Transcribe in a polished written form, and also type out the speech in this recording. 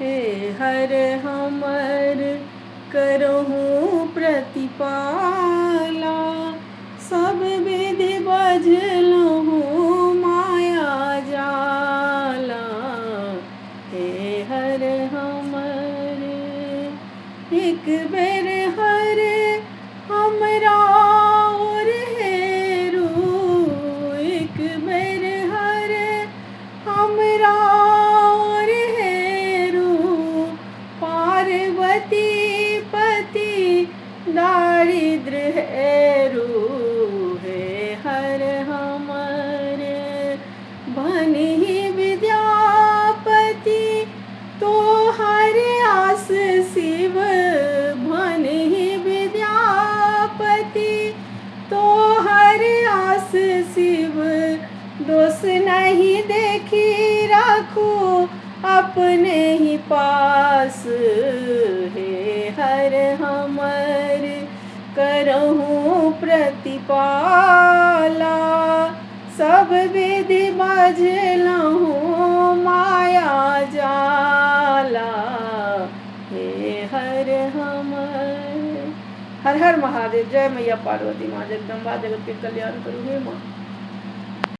हे हर हमर करहूँ प्रतिपाला, सब विधि बजलहूँ माया जाला। हे हर हमर एक बेर हर हमरा और हेरू, एक बेर हर हमरा और हेरू, पार्वती पति दारिद्र हेरू। हे हर हमर भनहि विद्यापति तो हर आस शिव, भनहि विद्यापति तो हर आस शिव। दोष नहीं देखी रखो अपने ही पास, हे हर हमर करहूँ प्रतिपाला, सब विधि बजलहूँ माया जाला। हे हर हमर। हर हर महादेव। जय मैया पार्वती माँ जगदम्बा, जगत के कल्याण करू हे माँ।